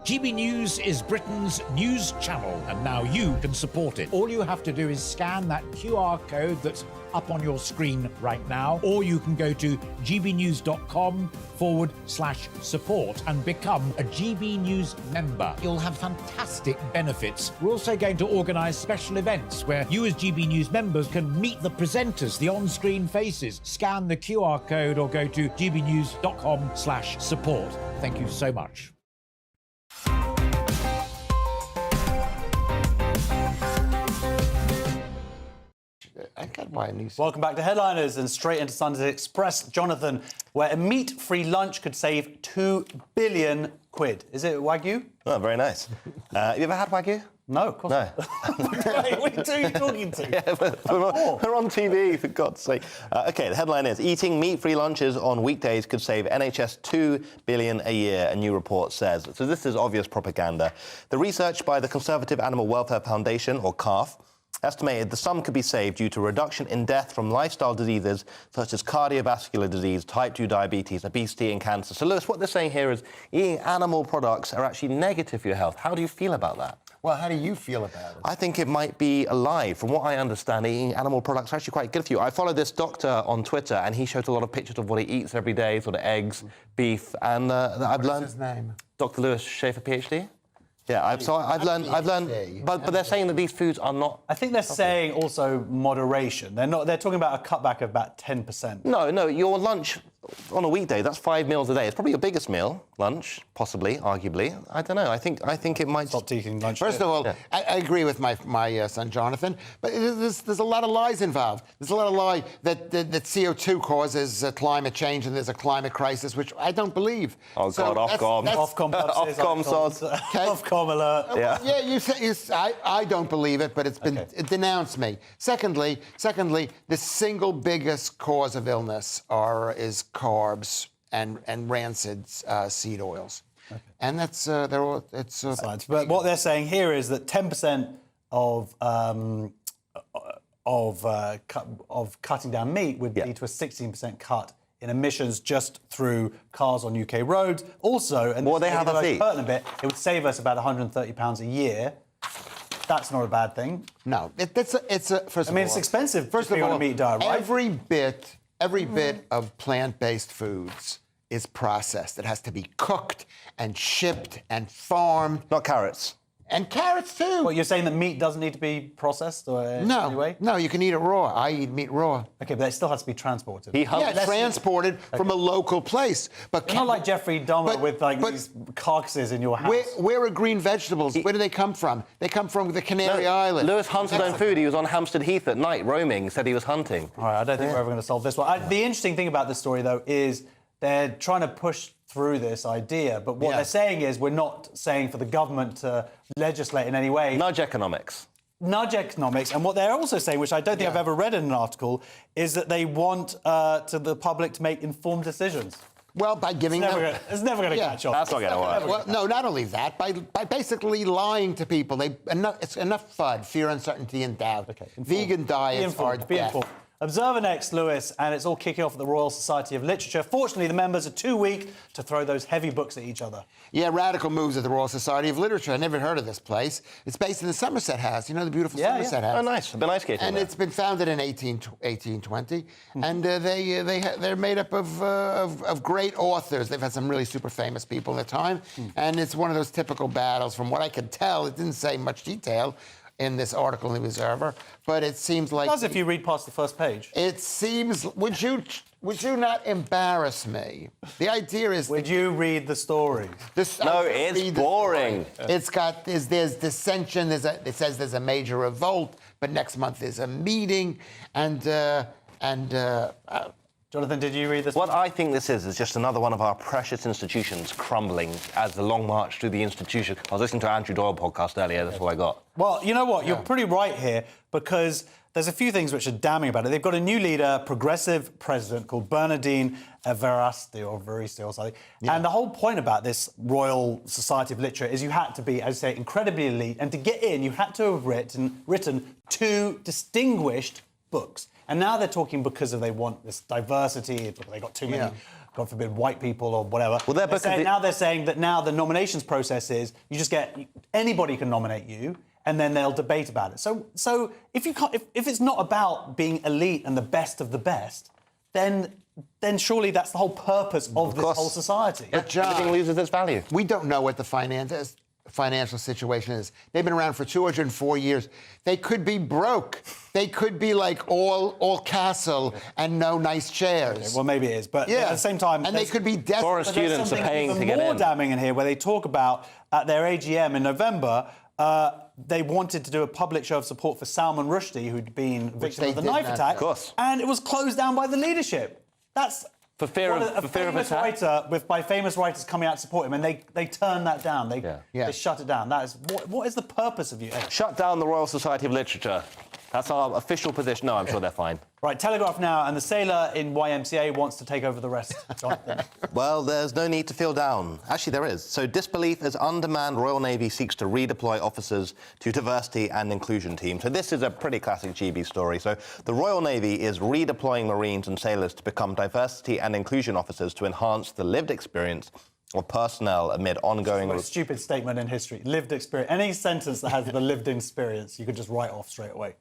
GB News is Britain's news channel, and now you can support it. All you have to do is scan that QR code that's up on your screen right now, or you can go to gbnews.com/support and become a GB News member. You'll have fantastic benefits. We're also going to organise special events where you as GB News members can meet the presenters, the on-screen faces. Scan the QR code or go to gbnews.com/support. Thank you so much. Welcome back to Headliners and straight into Sunday's Express. Jonathan, where a meat-free lunch could save £2 billion. Is it Wagyu? Oh, very nice. Have you ever had Wagyu? No, of course not. Wait, who are you talking to? Yeah, we're on TV, for God's sake. OK, the headline is, eating meat-free lunches on weekdays could save NHS £2 billion a year, a new report says. So this is obvious propaganda. The research by the Conservative Animal Welfare Foundation, or CARF, estimated the sum could be saved due to a reduction in death from lifestyle diseases such as cardiovascular disease, type 2 diabetes, obesity and cancer. So, Lewis, what they're saying here is eating animal products are actually negative for your health. How do you feel about that? Well, how do you feel about it? I think it might be a lie. From what I understand, eating animal products are actually quite good for you. I follow this doctor on Twitter, and he shows a lot of pictures of what he eats every day, sort of eggs, beef, and I've learned... What's his name? Dr. Lewis Schaefer, PhD. Yeah, I've learned, but they're saying that these foods are not... I think they're saying also moderation. They're talking about a cutback of about 10%. No, your lunch on a weekday, that's 5 meals a day. It's probably your biggest meal, lunch, possibly, arguably. I don't know. I think it might... Stop eating lunch. First of all, yeah. I agree with my son, Jonathan, but there's a lot of lies involved. There's a lot of lie that CO2 causes climate change and there's a climate crisis, which I don't believe. Oh, God, Ofcom. Ofcom sauce. Ofcom alert. Yeah, you say, I don't believe it, but it's been denounced me. Secondly, the single biggest cause of illness is carbs and rancid seed oils. Okay. And that's science. But what they're saying here is that 10% of cutting down meat would lead to a 16% cut in emissions just through cars on UK roads. Also, and they have a fee. A bit, it would save us about £130 a year. That's not a bad thing. No, it's expensive. First of all, on a meat diet, right? Every bit of plant-based foods is processed. It has to be cooked and shipped and farmed. Not carrots. And carrots, too. Well, you're saying that meat doesn't need to be processed or in any way? No, you can eat it raw. I eat meat raw. OK, but it still has to be transported. Transported from a local place. But not like Jeffrey Dahmer with these carcasses in your house. Where are green vegetables? Where do they come from? They come from the Canary Islands. Lewis hunts his own food. He was on Hampstead Heath at night, roaming, said he was hunting. All right, I don't think we're ever going to solve this one. The interesting thing about this story, though, is they're trying to push through this idea, but what they're saying is we're not saying for the government to legislate in any way. Nudge economics. And what they're also saying, which I don't think I've ever read in an article, is that they want the public to make informed decisions. Well, by giving it's never going to catch on. That's not going to work. Well, no, not only that, by basically lying to people. It's enough FUD, fear, uncertainty, and doubt. Okay, vegan diets are death. Observer next, Lewis, and it's all kicking off at the Royal Society of Literature. Fortunately, the members are too weak to throw those heavy books at each other. Yeah, radical moves at the Royal Society of Literature. I never heard of this place. It's based in the Somerset House. You know the beautiful Somerset House? Oh, nice. I've been ice skating And there. It's been founded in 1820, and they're made up of great authors. They've had some really super famous people in the time, and it's one of those typical battles. From what I could tell, it didn't say much detail in this article in the Observer, but it seems like... It does if you read past the first page. It seems... Would you not embarrass me? The idea is... Would you read the story? No, it's boring. There's dissension, it says there's a major revolt, but next month there's a meeting, Jonathan, did you read this? What I think this is just another one of our precious institutions crumbling as the long march through the institution. I was listening to Andrew Doyle podcast earlier, that's what I got. Well, you know what? You're pretty right here, because there's a few things which are damning about it. They've got a new leader, progressive president called Bernardine Evaraste or something. Yeah. And the whole point about this Royal Society of Literature is you had to be, as I say, incredibly elite. And to get in, you had to have written 2 distinguished books. And now they're talking because they want this diversity, they got too many, God forbid, white people or whatever. Well, now they're saying that now the nominations process is you just get, anybody can nominate you, and then they'll debate about it. So if it's not about being elite and the best of the best, then surely that's the whole purpose of this whole society. But John, everything loses its value. We don't know what the financial situation is. They've been around for 204 years. They could be broke. They could be like all castle and no nice chairs. Okay, well, maybe it is, but at the same time... And they could be desperate. Foreign students are paying to get in. There's more damning in here where they talk about, at their AGM in November, they wanted to do a public show of support for Salman Rushdie, who'd been victim of the knife attack. Of course. And it was closed down by the leadership. That's... For fear of attack? By famous writers coming out to support him, and they turned that down. They shut it down. That is what is the purpose of you? Shut down the Royal Society of Literature. That's our official position. No, I'm sure they're fine. Right, Telegraph now, and the sailor in YMCA wants to take over the rest. Well, there's no need to feel down. Actually, there is. So disbelief as undermanned Royal Navy seeks to redeploy officers to diversity and inclusion team. So this is a pretty classic GB story. So the Royal Navy is redeploying Marines and sailors to become diversity and inclusion officers to enhance the lived experience of personnel amid ongoing... What a stupid statement in history. Lived experience. Any sentence that has the lived experience, you could just write off straight away.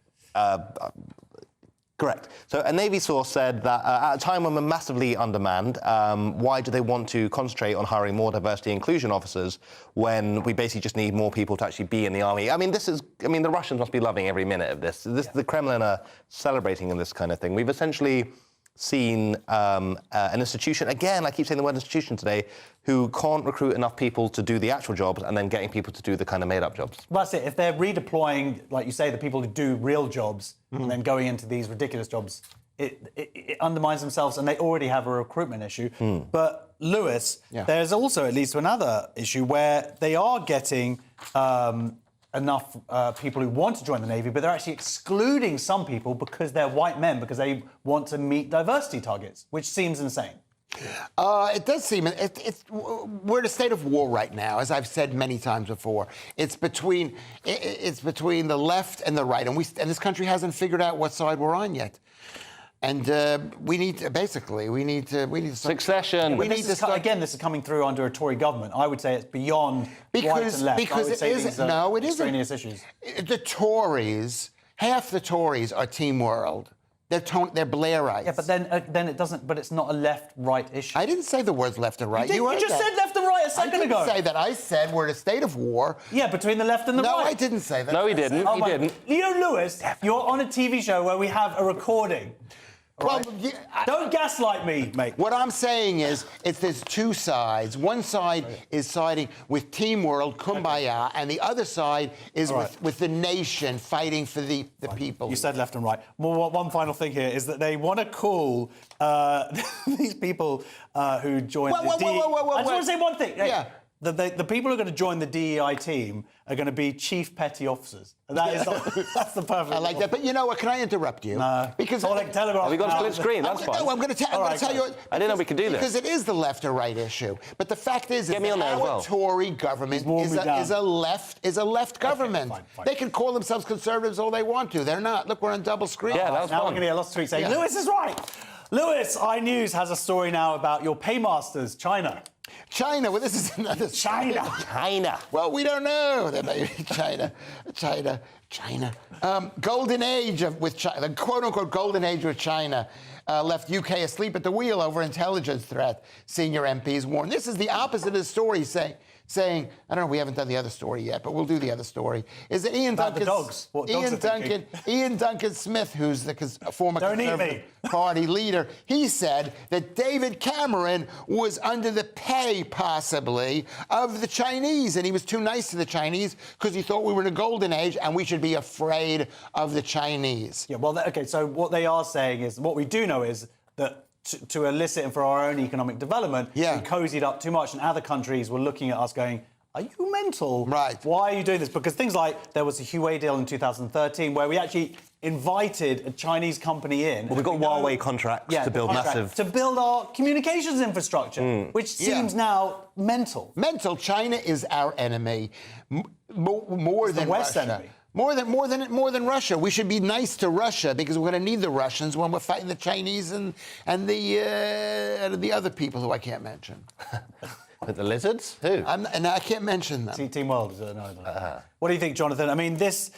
Correct. So a Navy source said that at a time when we're massively undermanned, why do they want to concentrate on hiring more diversity and inclusion officers when we basically just need more people to actually be in the army? I mean, the Russians must be loving every minute of this. The Kremlin are celebrating in this kind of thing. We've essentially seen an institution, again, I keep saying the word institution today, who can't recruit enough people to do the actual jobs and then getting people to do the kind of made-up jobs. Well, that's it. If they're redeploying, like you say, the people who do real jobs and then going into these ridiculous jobs, it undermines themselves, and they already have a recruitment issue. But, Lewis, there's also at least another issue where they are getting enough people who want to join the Navy, but they're actually excluding some people because they're white men, because they want to meet diversity targets, which seems insane. It does seem... we're in a state of war right now, as I've said many times before. It's between the left and the right, and this country hasn't figured out what side we're on yet. And we need to succession. Again, this is coming through under a Tory government. I would say it's beyond right and left. Because it isn't. No, it isn't. Extraneous issues. The Tories, half the Tories are Team World. They're Blairites. Yeah, but then it doesn't. But it's not a left-right issue. I didn't say the words left and right. You just said left and right a second ago. I didn't say that. I said we're in a state of war. Yeah, between the left and the right. No, I didn't say that. No, he didn't. He didn't. You know, Lewis, you're on a TV show where we have a recording. Well, don't gaslight me, mate. What I'm saying is, there's two sides. One side is siding with Team World, Kumbaya, and the other side is with the nation fighting for the people. You said left and right. One final thing here is that they want to call these people who joined the DEI... I just want to say one thing. Yeah. The people who are going to join the DEI team are going to be chief petty officers. That's the perfect... I like that. But you know what? Can I interrupt you? No. Because... Telegraph... Have we got split screen? That's fine. No, I'm going to tell you... I didn't know we could do this. Because it is the left or right issue. But the fact is that our Tory government is a left government. Fine. They can call themselves conservatives all they want to. They're not. Look, we're on double screen. Yeah, that was now fun. we're going to get lots of tweets saying, Lewis is right! Lewis, iNews has a story now about your paymasters, China. China. Well, this is another... China. Well, we don't know. There may be China. Golden age with China, the quote-unquote golden age with China left UK asleep at the wheel over intelligence threat, senior MPs warned. This is the opposite of the story, saying, I don't know, we haven't done the other story yet, but we'll do the other story, is that Ian Duncan Smith, who's the former Conservative Party leader, he said that David Cameron was under the pay, possibly, of the Chinese, and he was too nice to the Chinese because he thought we were in a golden age and we should be afraid of the Chinese. Yeah, well, OK, so what they are saying is, what we do know is that to elicit and for our own economic development, we cozied up too much, and other countries were looking at us going, are you mental? Right. Why are you doing this? Because things like, there was a Huawei deal in 2013 where we actually invited a Chinese company in. Well, we've got Huawei contracts to build massive... To build our communications infrastructure, which seems now mental. Mental. China is our enemy, more than the West Russia. enemy. More than Russia. We should be nice to Russia because we're going to need the Russians when we're fighting the Chinese and the other people who I can't mention. The lizards? Who? And I can't mention them. Team World is another. What do you think, Jonathan? I mean, this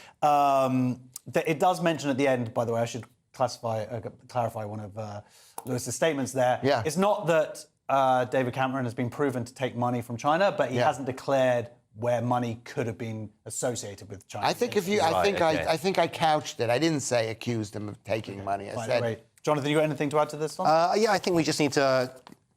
it does mention at the end. By the way, I should clarify one of Lewis's statements there. Yeah. It's not that David Cameron has been proven to take money from China, but he hasn't declared where money could have been associated with China. I think I think I couched it. I didn't say accused him of taking money. I said, wait. Jonathan, you got anything to add to this one? Yeah, I think we just need to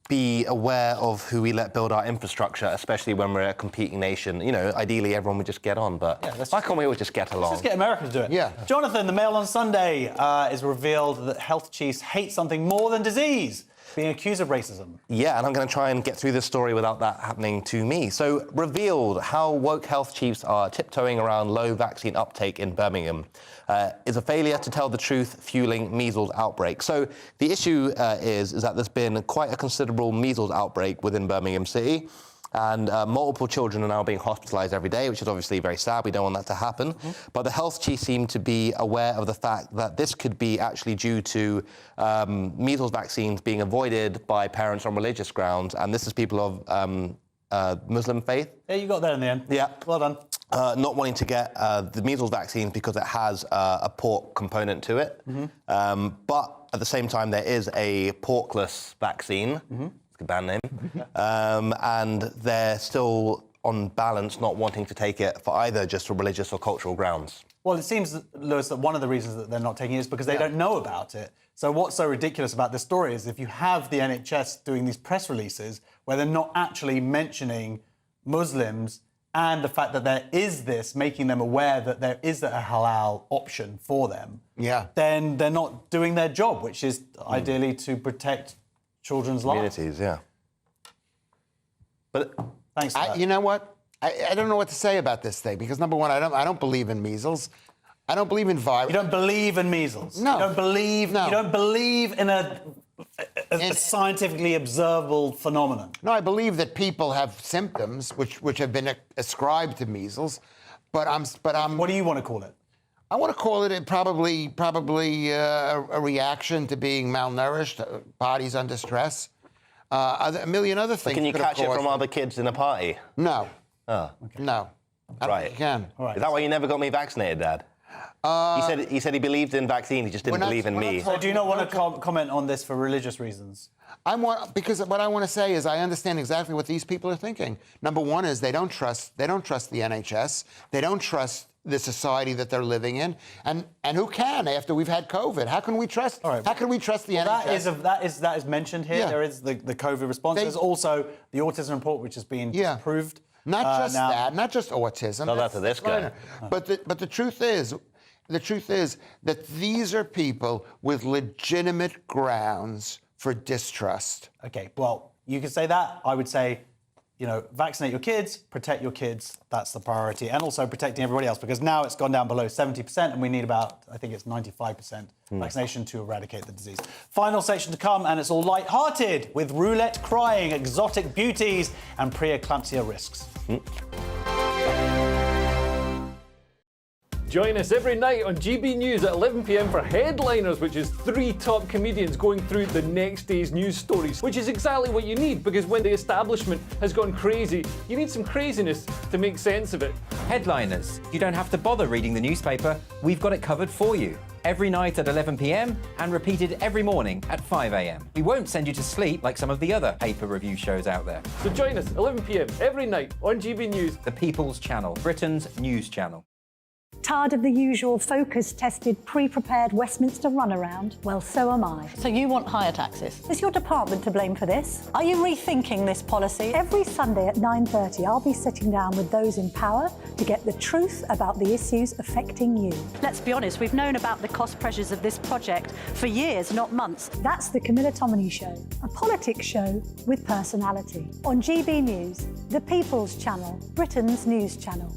be aware of who we let build our infrastructure, especially when we're a competing nation. You know, ideally everyone would just get on, but why can't we all just get along? Let's just get America to do it. Yeah. Jonathan, the Mail on Sunday is revealed that health chiefs hate something more than disease, being accused of racism. Yeah, and I'm going to try and get through this story without that happening to me. So, revealed how woke health chiefs are tiptoeing around low vaccine uptake in Birmingham is a failure to tell the truth, fueling measles outbreak. So, the issue is that there's been quite a considerable measles outbreak within Birmingham City. And multiple children are now being hospitalised every day, which is obviously very sad. We don't want that to happen. But the health chief seemed to be aware of the fact that this could be actually due to measles vaccines being avoided by parents on religious grounds. And this is people of Muslim faith. Yeah, you got there in the end. Yeah. Well done. Not wanting to get the measles vaccine because it has a pork component to it. But at the same time, there is a porkless vaccine. Band name, and they're still on balance not wanting to take it for either just for religious or cultural grounds. Well, it seems, Lewis, that one of the reasons that they're not taking it is because they don't know about it. So what's so ridiculous about this story is if you have the NHS doing these press releases where they're not actually mentioning Muslims and the fact that there is this, making them aware that there is a halal option for them, then they're not doing their job, which is ideally to protect children's lives. Communities, yeah. But thanks. You know what? I don't know what to say about this thing because number one, I don't believe in measles. I don't believe in virus. You don't believe in measles. No. You don't believe. No. You don't believe in a scientifically observable phenomenon. No, I believe that people have symptoms which have been ascribed to measles, but I'm. What do you want to call it? I want to call it probably a reaction to being malnourished, bodies under stress, a million other things. But can you catch it from other kids in a party? No. Oh, okay. No. I don't think you can. All right. Is that why you never got me vaccinated, Dad? He said he believed in vaccines, he just didn't believe in me. So do you not want to comment on this for religious reasons? Because what I want to say is I understand exactly what these people are thinking. Number one is they don't trust the NHS. They don't trust the society that they're living in, and who can after we've had COVID? How can we trust? How can we trust the NHS? That is mentioned here. Yeah. There is the COVID response. There's also the autism report, which has been approved. Not just that, not just autism. Tell that to this guy. But the truth is that these are people with legitimate grounds for distrust. Okay, well, you could say that. I would say, vaccinate your kids, protect your kids. That's the priority. And also protecting everybody else, because now it's gone down below 70%, and we need about, I think it's 95% vaccination to eradicate the disease. Final section to come, and it's all light-hearted, with roulette crying, exotic beauties, and preeclampsia risks. Join us every night on GB News at 11 p.m. for Headliners, which is 3 top comedians going through the next day's news stories, which is exactly what you need, because when the establishment has gone crazy, you need some craziness to make sense of it. Headliners. You don't have to bother reading the newspaper. We've got it covered for you. Every night at 11 p.m. and repeated every morning at 5 a.m. We won't send you to sleep like some of the other paper review shows out there. So join us 11 p.m. every night on GB News. The People's Channel, Britain's news channel. Tired of the usual focus-tested, pre-prepared Westminster runaround? Well, so am I. So you want higher taxes? Is your department to blame for this? Are you rethinking this policy? Every Sunday at 9:30, I'll be sitting down with those in power to get the truth about the issues affecting you. Let's be honest, we've known about the cost pressures of this project for years, not months. That's the Camilla Tominey Show, a politics show with personality. On GB News, the People's Channel, Britain's news channel.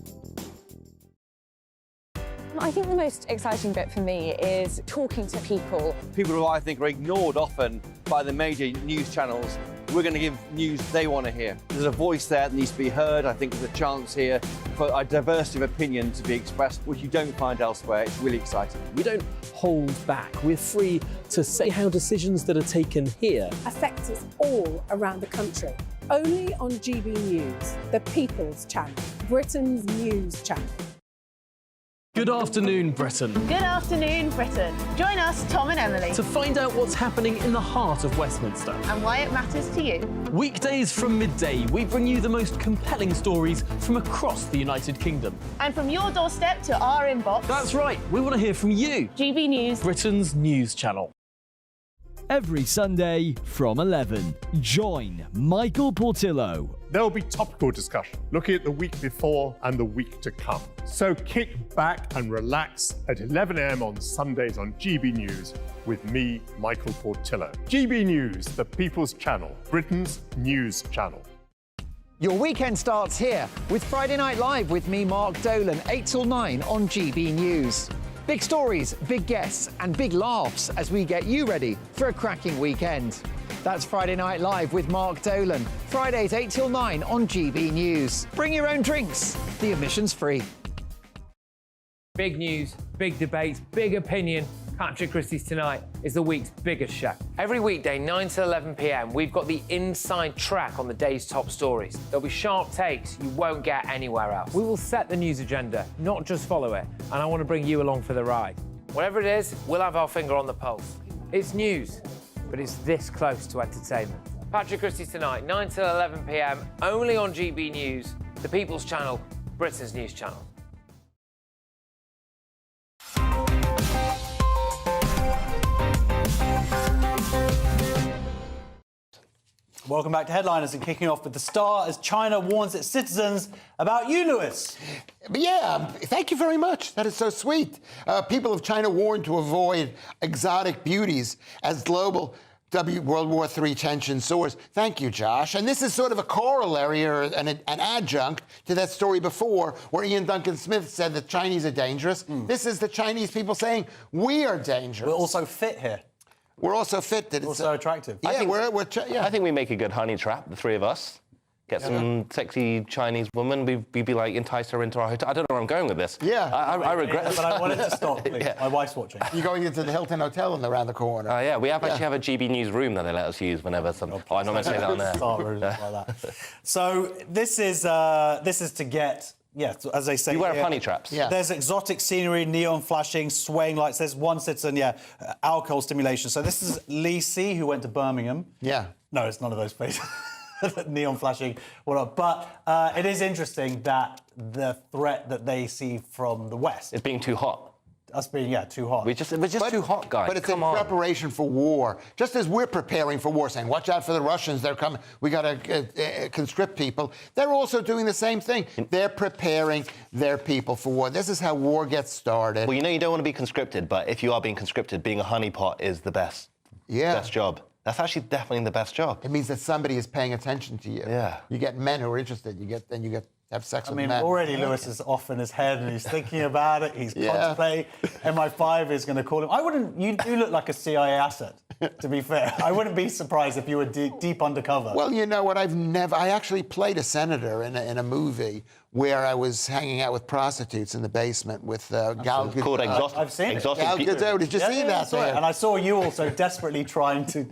I think the most exciting bit for me is talking to people. People who I think are ignored often by the major news channels. We're going to give news they want to hear. There's a voice there that needs to be heard. I think there's a chance here for a diversity of opinion to be expressed, which you don't find elsewhere. It's really exciting. We don't hold back. We're free to say how decisions that are taken here affect us all around the country. Only on GB News, the People's Channel, Britain's news channel. Good afternoon, Britain. Good afternoon, Britain. Join us, Tom and Emily, To find out what's happening in the heart of Westminster. and why it matters to you. Weekdays from midday, we bring you the most compelling stories from across the United Kingdom. And from your doorstep to our inbox. That's right, we want to hear from you. GB News, Britain's news channel. Every Sunday from 11, join Michael Portillo. There will be topical discussion, looking at the week before and the week to come. So kick back and relax at 11 a.m. on Sundays on GB News with me, Michael Portillo. GB News, the People's Channel, Britain's news channel. Your weekend starts here with Friday Night Live with me, Mark Dolan, 8 till 9 on GB News. Big stories, big guests, and big laughs as we get you ready for a cracking weekend. That's Friday Night Live with Mark Dolan. Fridays 8 till 9 on GB News. Bring your own drinks. The admission's free. Big news, big debates, big opinion. Patrick Christie's Tonight is the week's biggest show. Every weekday, 9 to 11 p.m, we've got the inside track on the day's top stories. There'll be sharp takes you won't get anywhere else. We will set the news agenda, not just follow it, and I want to bring you along for the ride. Whatever it is, we'll have our finger on the pulse. It's news, but it's this close to entertainment. Patrick Christie's Tonight, 9 to 11 p.m, only on GB News, the People's Channel, Britain's news channel. Welcome back to Headliners, and kicking off with The Star as China warns its citizens about you, Lewis. Yeah, thank you very much. That is so sweet. People of China warned to avoid exotic beauties as global World War III tension soars. Thank you, Josh. And this is sort of a corollary or an adjunct to that story before where Ian Duncan Smith said that Chinese are dangerous. This is the Chinese people saying we are dangerous. We're also fit here. We're also fit. That it's also attractive. Yeah, I think we make a good honey trap, the three of us. Get some sexy Chinese woman. We'd be like, entice her into our hotel. I don't know where I'm going with this. Yeah. I regret it. But I wanted to stop, please. Yeah. My wife's watching. You're going into the Hilton Hotel and around the corner. Oh, yeah. We actually have a GB News room that they let us use whenever some... Oh, I'm not going to say that on there. Like that. So this is to get... Yeah, as they say... You wear honey traps. Yeah. There's exotic scenery, neon flashing, swaying lights. There's one citizen, alcohol stimulation. So this is Lee C, who went to Birmingham. Yeah. No, it's none of those places. Neon flashing, whatnot. But it is interesting that the threat that they see from the West... It's being too hot. Us being, too hot. We're just too hot, guys. But it's in preparation for war. Just as we're preparing for war, saying, watch out for the Russians, they're coming, we got to conscript people. They're also doing the same thing. They're preparing their people for war. This is how war gets started. Well, you don't want to be conscripted, but if you are being conscripted, being a honeypot is the best. Best job. That's actually definitely the best job. It means that somebody is paying attention to you. Yeah. You get men who are interested. You get have sex with men. Already Lewis is off in his head and he's thinking about it. He's contemplating. MI5 is going to call him. You do look like a CIA asset, to be fair. I wouldn't be surprised if you were deep undercover. Well, you know what? I actually played a senator in a movie where I was hanging out with prostitutes in the basement with Gal Gadot. Called I've seen it. Gal Gadot. Did you see that? And I saw you also desperately trying to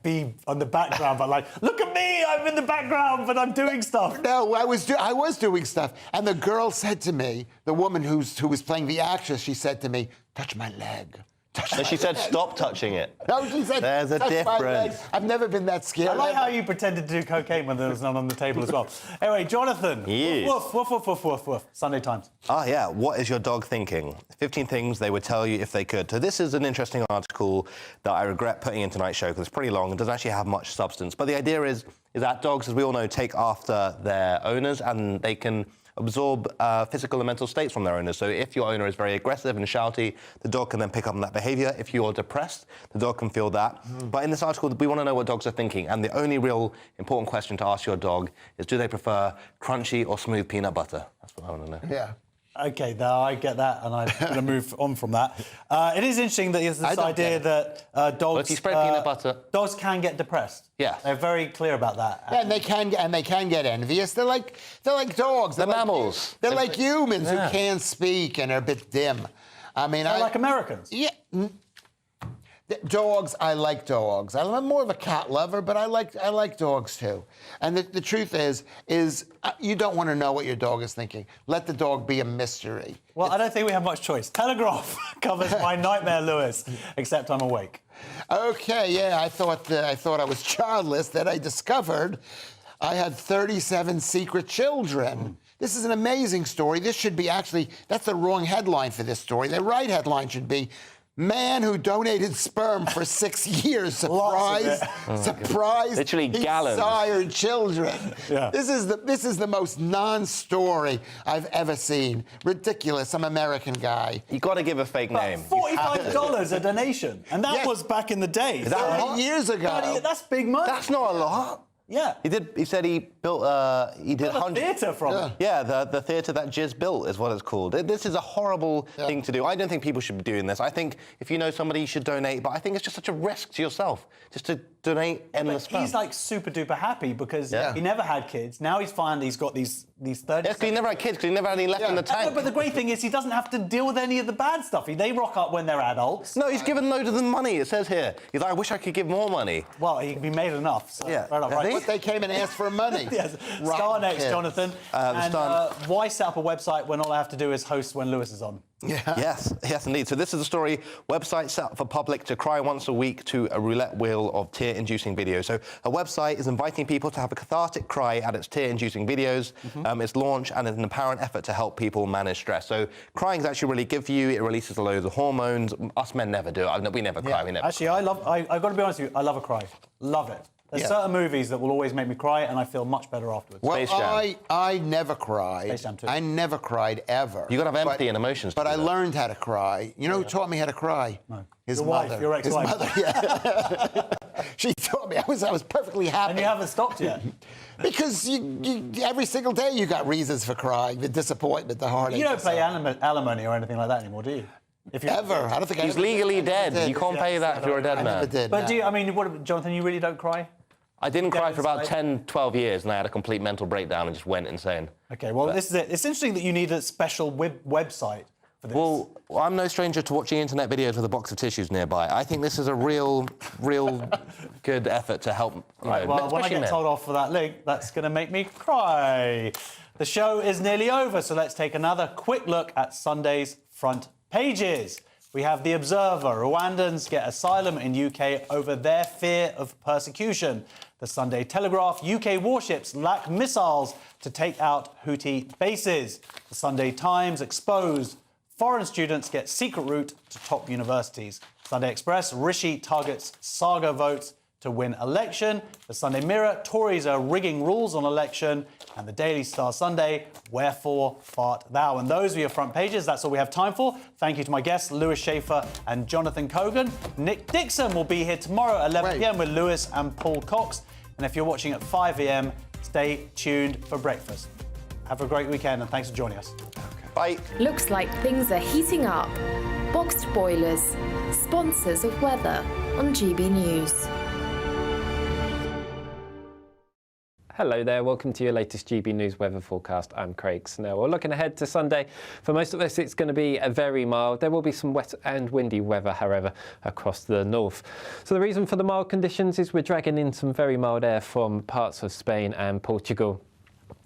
be on the background, but look at me, I'm in the background, but I'm doing stuff. No, I was doing stuff, and the girl said to me, the woman who was playing the actress, she said to me, "Touch my leg." She said, "Stop touching it." No, she said, "There's a difference." I've never been that scared. I like how you pretended to do cocaine when there was none on the table as well. Anyway, Jonathan. Yes. Woof, woof, woof, woof, woof, woof. Sunday Times. Yeah. What is your dog thinking? 15 things they would tell you if they could. So this is an interesting article that I regret putting in tonight's show because it's pretty long and doesn't actually have much substance. But the idea is that dogs, as we all know, take after their owners and they can absorb physical and mental states from their owners. So if your owner is very aggressive and shouty, the dog can then pick up on that behaviour. If you're depressed, the dog can feel that. But in this article, we want to know what dogs are thinking. And the only real important question to ask your dog is, do they prefer crunchy or smooth peanut butter? That's what I want to know. Yeah. Okay, now I get that, and I'm going to move on from that. It is interesting that there's this idea that dogs. Well, if you spread peanut butter, dogs can get depressed. Yeah, they're very clear about that. Yeah, and they can get envious. They're like dogs. They're mammals. They're like humans who can't speak and are a bit dim. I mean, they're like Americans. Yeah. Dogs, I like dogs. I'm more of a cat lover, but I like dogs too. And the truth is you don't want to know what your dog is thinking. Let the dog be a mystery. Well, I don't think we have much choice. Telegraph covers my nightmare, Lewis, except I'm awake. Okay, yeah, I thought I was childless. Then I discovered I had 37 secret children. This is an amazing story. This should be that's the wrong headline for this story. The right headline should be, man who donated sperm for 6 years surprised literally he gallons. sired children. Yeah. This is the most non-story I've ever seen. Ridiculous. Some American guy. You got to give a fake name. $45 a donation, and that was back in the day. Is that 8 years ago. That's big money. That's not a lot. Yeah. He said he built a theatre from it. Yeah, the theatre that Jizz built is what it's called. This is a horrible thing to do. I don't think people should be doing this. I think if you know somebody, you should donate, but I think it's just such a risk to yourself just to donate endless sperm. He's like super duper happy because he never had kids. Now he's got these 30. Yes, because he never had kids, because he never had any left in the tank. But the great thing is he doesn't have to deal with any of the bad stuff. They rock up when they're adults. No, he's given loads of them money, it says here. He's like, I wish I could give more money. Well, he can be made enough. So yeah. Fair enough, right? But they came and asked for money. Yes. Star next, kids. Jonathan. Why set up a website when all I have to do is host when Lewis is on? Yeah. Yes, indeed. So this is a story, website set up for public to cry once a week to a roulette wheel of tear-inducing videos. So a website is inviting people to have a cathartic cry at its tear-inducing videos. It's launched and it's an apparent effort to help people manage stress. So crying is actually really good for you. It releases a load of hormones. Us men never do it. We never cry. We never Actually, I've got to be honest with you, I love a cry. Love it. There's certain movies that will always make me cry, and I feel much better afterwards. Well, Space Jam. I never cried. Space Jam too. I never cried ever. You got to have empathy and emotions. But I learned how to cry. You know who taught me how to cry? No. His Your mother. wife, your ex-wife. His mother, yeah. She taught me. I was perfectly happy. And you haven't stopped yet. Because you, every single day you got reasons for crying, the disappointment, the heartache. You don't pay alimony or anything like that anymore, do you? Ever. I don't think He's legally dead. You can't pay that if you're a dead man. I never did. But do you, I mean, Jonathan, you really don't cry? I didn't cry for about 10, 12 years, and I had a complete mental breakdown and just went insane. OK, well, this is it. It's interesting that you need a special website for this. Well, I'm no stranger to watching internet videos with a box of tissues nearby. I think this is a real good effort to help. Right, well, when I get told off for that link, that's going to make me cry. The show is nearly over, so let's take another quick look at Sunday's front pages. We have The Observer. Rwandans get asylum in UK over their fear of persecution. The Sunday Telegraph. UK warships lack missiles to take out Houthi bases. The Sunday Times. Exposed. Foreign students get secret route to top universities. Sunday Express. Rishi targets Saga votes to win election. The Sunday Mirror. Tories are rigging rules on election. And the Daily Star Sunday. Wherefore art thou? And those are your front pages. That's all we have time for. Thank you to my guests, Lewis Schaefer and Jonathan Cogan. Nick Dixon will be here tomorrow at 11 p.m. with Lewis and Paul Cox. And if you're watching at 5 a.m., stay tuned for breakfast. Have a great weekend and thanks for joining us. Bye. Looks like things are heating up. Boxed boilers, sponsors of weather on GB News. Hello there, welcome to your latest GB News weather forecast. I'm Craig Snell. We're looking ahead to Sunday. For most of us, it's going to be very mild. There will be some wet and windy weather, however, across the north. So the reason for the mild conditions is we're dragging in some very mild air from parts of Spain and Portugal.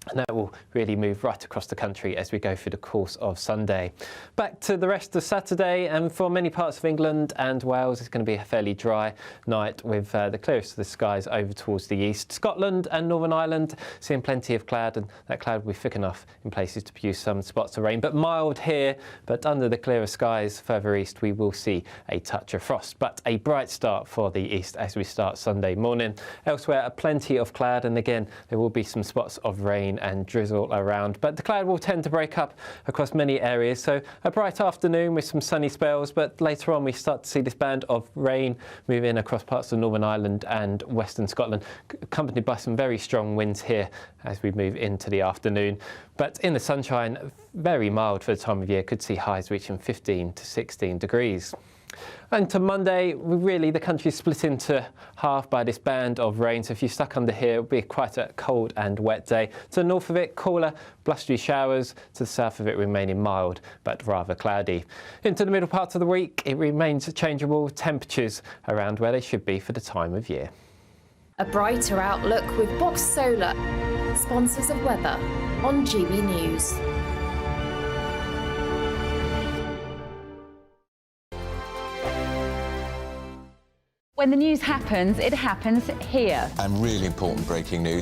And that will really move right across the country as we go through the course of Sunday. Back to the rest of Saturday, and for many parts of England and Wales, it's going to be a fairly dry night with the clearest of the skies over towards the east. Scotland and Northern Ireland seeing plenty of cloud, and that cloud will be thick enough in places to produce some spots of rain, but mild here. But under the clearer skies further east, we will see a touch of frost. But a bright start for the east as we start Sunday morning. Elsewhere, plenty of cloud, and again, there will be some spots of rain rain and drizzle around, but the cloud will tend to break up across many areas. So a bright afternoon with some sunny spells, but later on we start to see this band of rain move in across parts of Northern Ireland and Western Scotland, accompanied by some very strong winds here as we move into the afternoon. But in the sunshine, very mild for the time of year, could see highs reaching 15 to 16 degrees. And to Monday, really the country's split into half by this band of rain, so if you're stuck under here, it'll be quite a cold and wet day. To the north of it, cooler, blustery showers. To the south of it, remaining mild, but rather cloudy. Into the middle part of the week, it remains changeable, temperatures around where they should be for the time of year. A brighter outlook with Box Solar, sponsors of weather on GB News. When the news happens, it happens here. And really important breaking news.